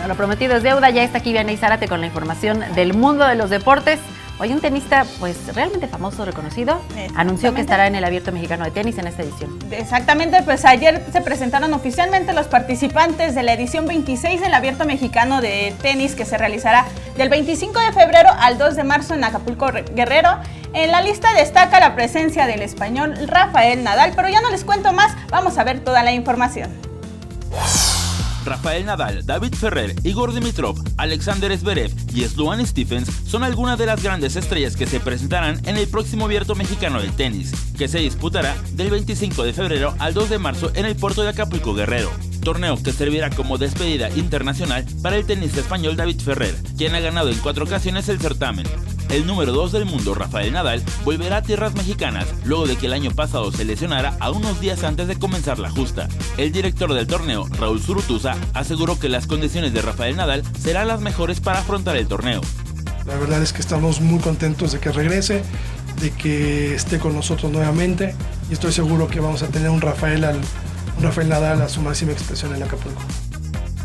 Bueno, lo prometido es deuda, ya está aquí Vianey Zárate con la información del mundo de los deportes. Hoy un tenista pues realmente famoso, reconocido, anunció que estará en el Abierto Mexicano de Tenis en esta edición. Exactamente, pues ayer se presentaron oficialmente los participantes de la edición 26 del Abierto Mexicano de Tenis, que se realizará del 25 de febrero al 2 de marzo en Acapulco, Guerrero. En la lista destaca la presencia del español Rafael Nadal, pero ya no les cuento más, vamos a ver toda la información. Rafael Nadal, David Ferrer, Igor Dimitrov, Alexander Zverev y Sloane Stephens son algunas de las grandes estrellas que se presentarán en el próximo Abierto Mexicano de Tenis, que se disputará del 25 de febrero al 2 de marzo en el puerto de Acapulco, Guerrero. Torneo que servirá como despedida internacional para el tenista español David Ferrer, quien ha ganado en 4 ocasiones el certamen. El número 2 del mundo, Rafael Nadal, volverá a tierras mexicanas luego de que el año pasado se lesionara a unos días antes de comenzar la justa. El director del torneo, Raúl Zurutuza, aseguró que las condiciones de Rafael Nadal serán las mejores para afrontar el torneo. La verdad es que estamos muy contentos de que regrese, de que esté con nosotros nuevamente, y estoy seguro que vamos a tener un Rafael Nadal a su máxima expresión en Acapulco.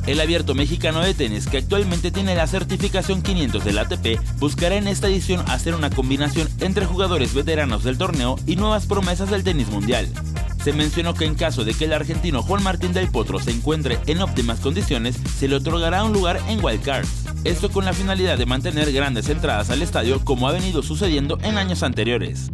El Abierto Mexicano de Tenis, que actualmente tiene la certificación 500 del ATP, buscará en esta edición hacer una combinación entre jugadores veteranos del torneo y nuevas promesas del tenis mundial. Se mencionó que en caso de que el argentino Juan Martín del Potro se encuentre en óptimas condiciones, se le otorgará un lugar en Wildcard. Esto con la finalidad de mantener grandes entradas al estadio, como ha venido sucediendo en años anteriores.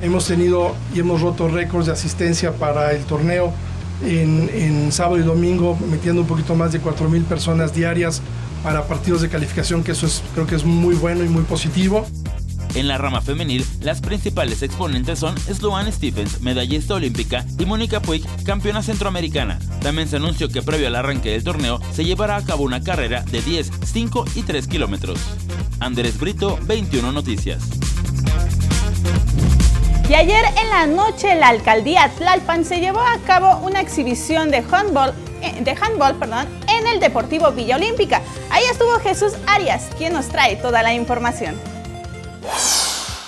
Hemos tenido y hemos roto récords de asistencia para el torneo en sábado y domingo, metiendo un poquito más de 4,000 personas diarias para partidos de calificación, que eso creo que es muy bueno y muy positivo. En la rama femenil, las principales exponentes son Sloane Stephens, medallista olímpica, y Mónica Puig, campeona centroamericana. También se anunció que previo al arranque del torneo se llevará a cabo una carrera de 10, 5 y 3 kilómetros. Andrés Brito, 21 Noticias. Y ayer en la noche la alcaldía Tlalpan se llevó a cabo una exhibición de handball, en el Deportivo Villa Olímpica. Ahí estuvo Jesús Arias, quien nos trae toda la información.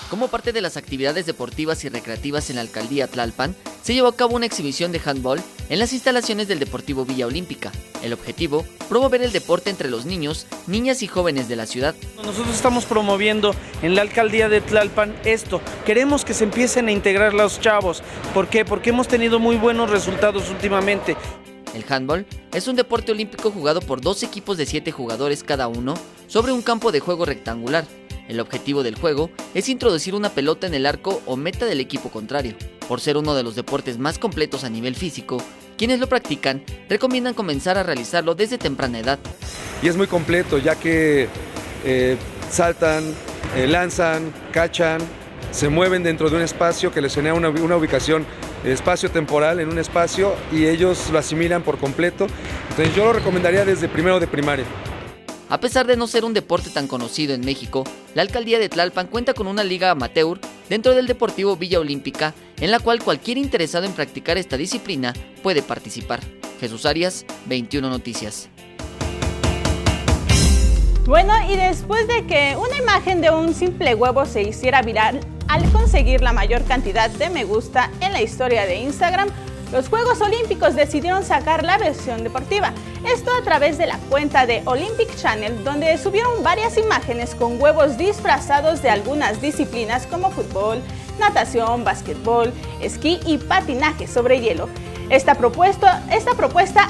Como parte de las actividades deportivas y recreativas en la alcaldía Tlalpan, se llevó a cabo una exhibición de handball en las instalaciones del Deportivo Villa Olímpica. El objetivo, promover el deporte entre los niños, niñas y jóvenes de la ciudad. Nosotros estamos promoviendo en la alcaldía de Tlalpan esto. Queremos que se empiecen a integrar los chavos. ¿Por qué? Porque hemos tenido muy buenos resultados últimamente. El handball es un deporte olímpico jugado por 2 equipos de 7 jugadores cada uno sobre un campo de juego rectangular. El objetivo del juego es introducir una pelota en el arco o meta del equipo contrario. Por ser uno de los deportes más completos a nivel físico, quienes lo practican recomiendan comenzar a realizarlo desde temprana edad. Y es muy completo, ya que saltan, lanzan, cachan, se mueven dentro de un espacio que les genera una ubicación espacio-temporal en un espacio, y ellos lo asimilan por completo. Entonces yo lo recomendaría desde primero de primaria. A pesar de no ser un deporte tan conocido en México, la alcaldía de Tlalpan cuenta con una liga amateur dentro del Deportivo Villa Olímpica, en la cual cualquier interesado en practicar esta disciplina puede participar. Jesús Arias, 21 Noticias. Bueno, y después de que una imagen de un simple huevo se hiciera viral al conseguir la mayor cantidad de me gusta en la historia de Instagram, los Juegos Olímpicos decidieron sacar la versión deportiva. Esto a través de la cuenta de Olympic Channel, donde subieron varias imágenes con huevos disfrazados de algunas disciplinas como fútbol, natación, básquetbol, esquí y patinaje sobre hielo. Esta propuesta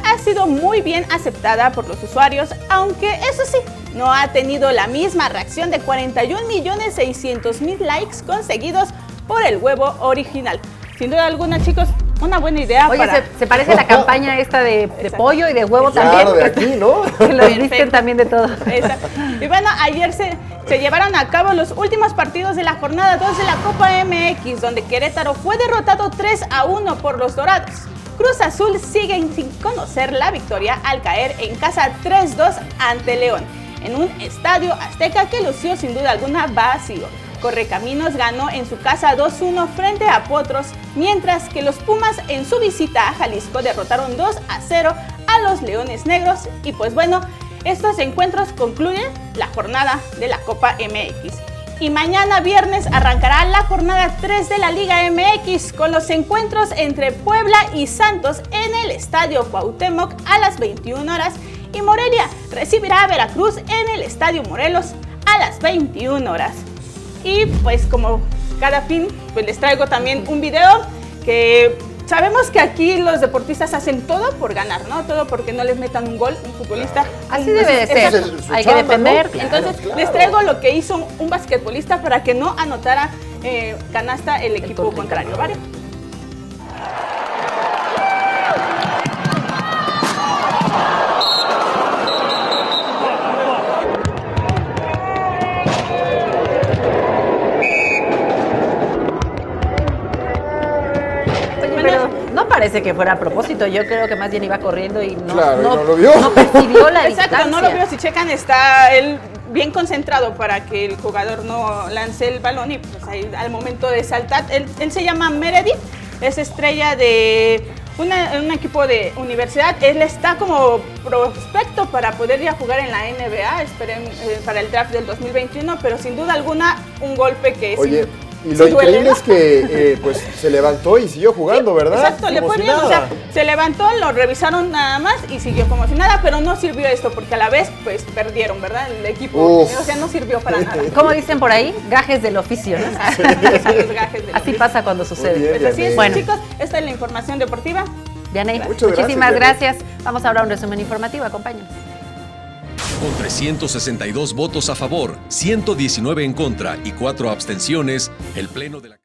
ha sido muy bien aceptada por los usuarios, aunque eso sí, no ha tenido la misma reacción de 41.600.000 likes conseguidos por el huevo original. Sin duda alguna, chicos, una buena idea. Oye, se parece a la campaña esta de pollo y de huevo también. Claro, de aquí, ¿no? Que lo visten también de todo. Exacto. Y bueno, ayer se llevaron a cabo los últimos partidos de la jornada 2 de la Copa MX, donde Querétaro fue derrotado 3-1 por los Dorados. Cruz Azul sigue sin conocer la victoria al caer en casa 3-2 ante León, en un estadio azteca que lució sin duda alguna vacío. Correcaminos ganó en su casa 2-1 frente a Potros, mientras que los Pumas en su visita a Jalisco derrotaron 2-0 a los Leones Negros. Y pues bueno, estos encuentros concluyen la jornada de la Copa MX. Y mañana viernes arrancará la jornada 3 de la Liga MX con los encuentros entre Puebla y Santos en el Estadio Cuauhtémoc a las 21 horas y Morelia recibirá a Veracruz en el Estadio Morelos a las 21 horas. Y pues como cada fin, pues les traigo también un video que sabemos que aquí los deportistas hacen todo por ganar, ¿no? Todo porque no les metan un gol, un futbolista. Así debe de ser. Exacto. Hay que defender. ¿No? Entonces, les traigo lo que hizo un basquetbolista para que no anotara canasta el equipo contrario, ¿vale? Pero no parece que fuera a propósito, yo creo que más bien iba corriendo y no, Claro, no, no lo vio. no percibió la Exacto, distancia. no lo veo. Si checan, está él bien concentrado para que el jugador no lance el balón y pues ahí al momento de saltar, él se llama Meredith, es estrella de un equipo de universidad. Él está como prospecto para poder ir a jugar en la NBA, esperen, para el draft del 2021, pero sin duda alguna un golpe que Oye, sí, y lo sí duele, increíble ¿no? es que pues se levantó y siguió jugando, ¿verdad? Exacto, le Como fue si bien, nada. o sea, se levantó, lo revisaron nada más y siguió como si nada, pero no sirvió esto porque a la vez pues perdieron, ¿verdad? El equipo, Uf. o sea, no sirvió para nada. Como dicen por ahí, gajes del oficio, ¿no? Los gajes del Así oficio. pasa cuando sucede. Muy bien. Pues así es, Bueno. chicos, esta es la información deportiva. Dianey, Muchas muchísimas gracias, gracias. Vamos ahora a un resumen informativo, acompáñenos. Con 362 votos a favor, 119 en contra y 4 abstenciones, el Pleno de la